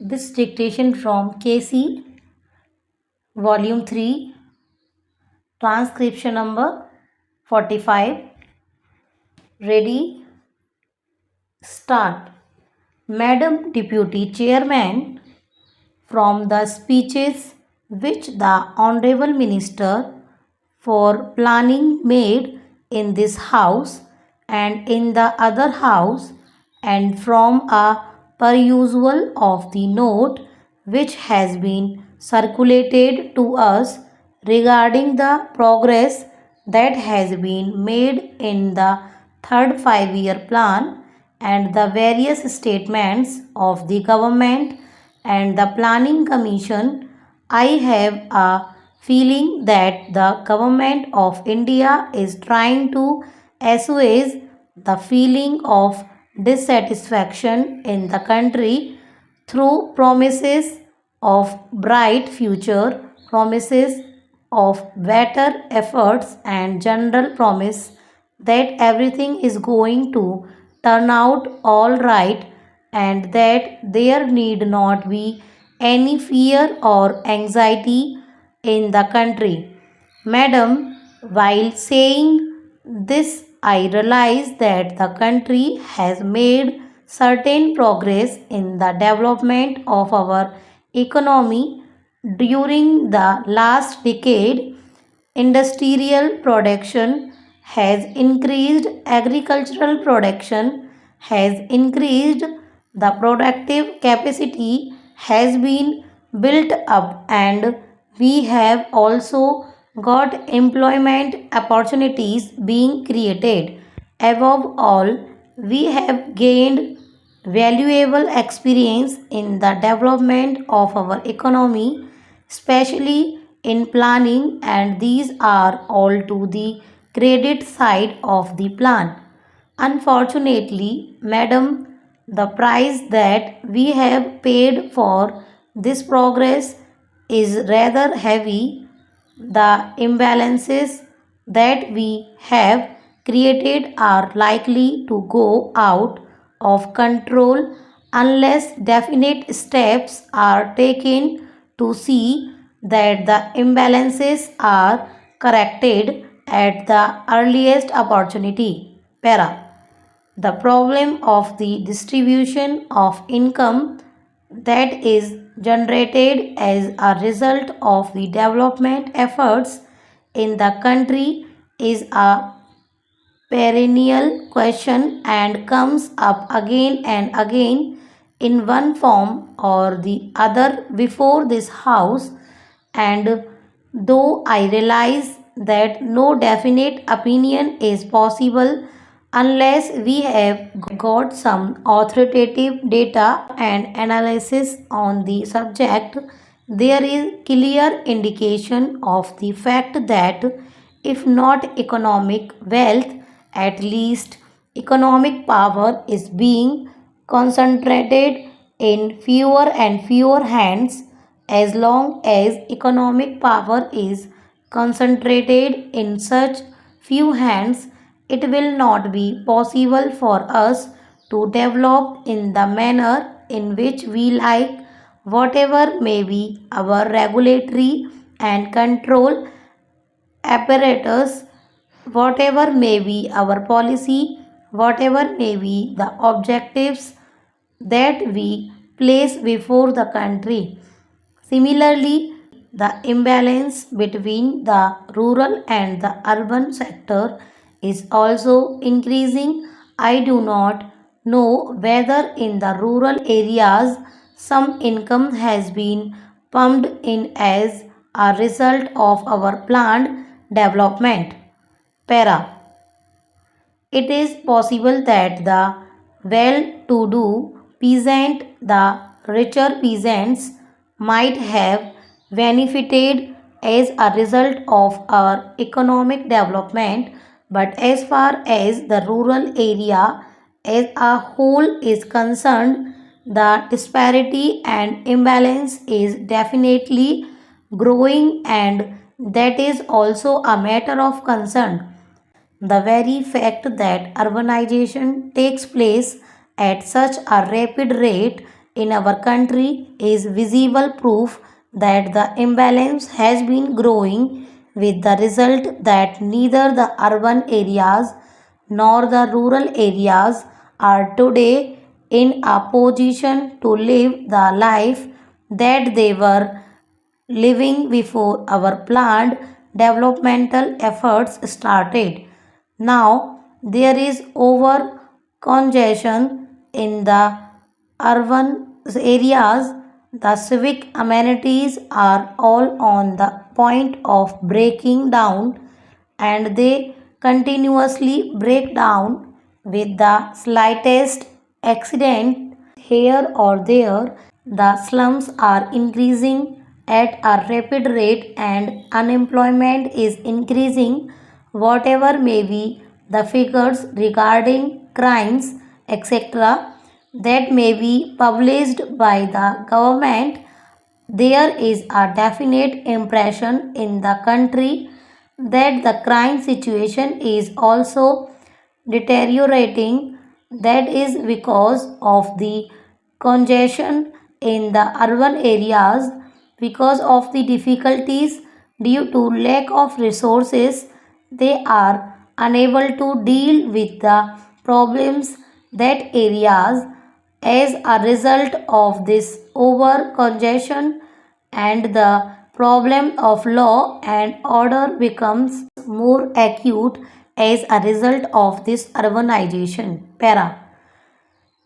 This dictation from KC Vol.3 Transcription number 45. Ready? Start. Madam Deputy Chairman, from the speeches which the Honorable Minister for Planning made in this House and in the other House, and from a perusal of the note which has been circulated to us regarding the progress that has been made in the third 5-year plan and the various statements of the government and the planning commission, I have a feeling that the government of India is trying to assuage the feeling of dissatisfaction in the country through promises of bright future, promises of better efforts, and general promise that everything is going to turn out all right and that there need not be any fear or anxiety in the country. Madam, while saying this, I realize that the country has made certain progress in the development of our economy during the last decade. Industrial production has increased, agricultural production has increased, the productive capacity has been built up, and we have also got employment opportunities being created. Above all, we have gained valuable experience in the development of our economy, especially in planning, and these are all to the credit side of the plan. Unfortunately, madam, the price that we have paid for this progress is rather heavy. The imbalances that we have created are likely to go out of control unless definite steps are taken to see that the imbalances are corrected at the earliest opportunity. Para. The problem of the distribution of income that is generated as a result of the development efforts in the country is a perennial question and comes up again and again in one form or the other before this house. And though I realize that no definite opinion is possible unless we have got some authoritative data and analysis on the subject, there is clear indication of the fact that if not economic wealth, at least economic power is being concentrated in fewer and fewer hands. As long as economic power is concentrated in such few hands, it will not be possible for us to develop in the manner in which we like, whatever may be our regulatory and control apparatus, whatever may be our policy, whatever may be the objectives that we place before the country. Similarly, the imbalance between the rural and the urban sector is also increasing. I do not know whether in the rural areas some income has been pumped in as a result of our planned development. Para. It is possible that the well to do peasant, the richer peasants, might have benefited as a result of our economic development, but as far as the rural area as a whole is concerned, the disparity and imbalance is definitely growing, and that is also a matter of concern. The very fact that urbanization takes place at such a rapid rate in our country is visible proof that the imbalance has been growing, with the result that neither the urban areas nor the rural areas are today in a position to live the life that they were living before our planned developmental efforts started. Now there is over congestion in the urban areas. The civic amenities are all on the point of breaking down, and they continuously break down with the slightest accident here or there. The slums are increasing at a rapid rate and unemployment is increasing. Whatever may be the figures regarding crimes, etc., that may be published by the government, there is a definite impression in the country that the crime situation is also deteriorating. That is because of the congestion in the urban areas, because of the difficulties due to lack of resources. They are unable to deal with the problems that areas. As a result of this over congestion, and the problem of law and order becomes more acute as a result of this urbanization.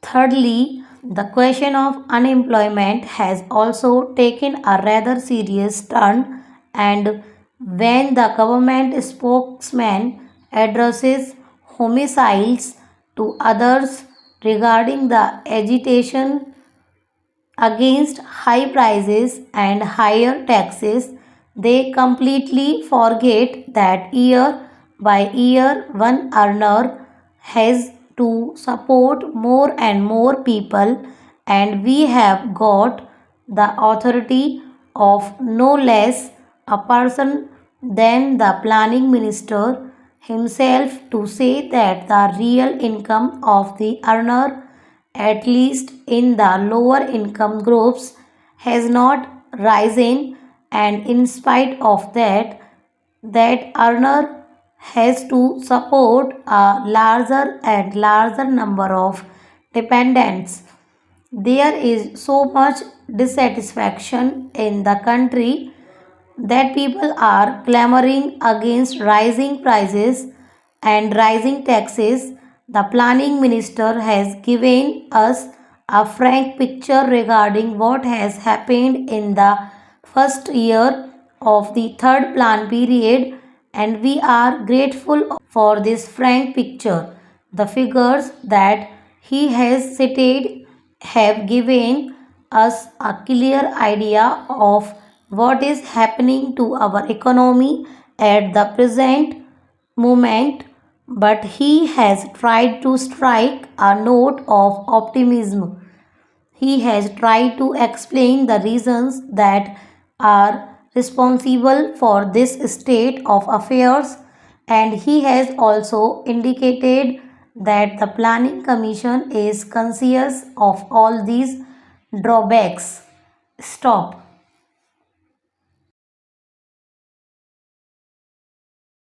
Thirdly, the question of unemployment has also taken a rather serious turn, and when the government spokesman addresses homicides to others regarding the agitation against high prices and higher taxes, they completely forget that year by year one earner has to support more and more people, and we have got the authority of no less a person than the planning minister himself to say that the real income of the earner, at least in the lower income groups, has not risen, and in spite of that, that earner has to support a larger and larger number of dependents. There is so much dissatisfaction in the country that people are clamoring against rising prices and rising taxes. The planning minister has given us a frank picture regarding what has happened in the first year of the third plan period, and we are grateful for this frank picture. The figures that he has cited have given us a clear idea of what is happening to our economy at the present moment, but he has tried to strike a note of optimism. He has tried to explain the reasons that are responsible for this state of affairs, and he has also indicated that the Planning Commission is conscious of all these drawbacks. Stop.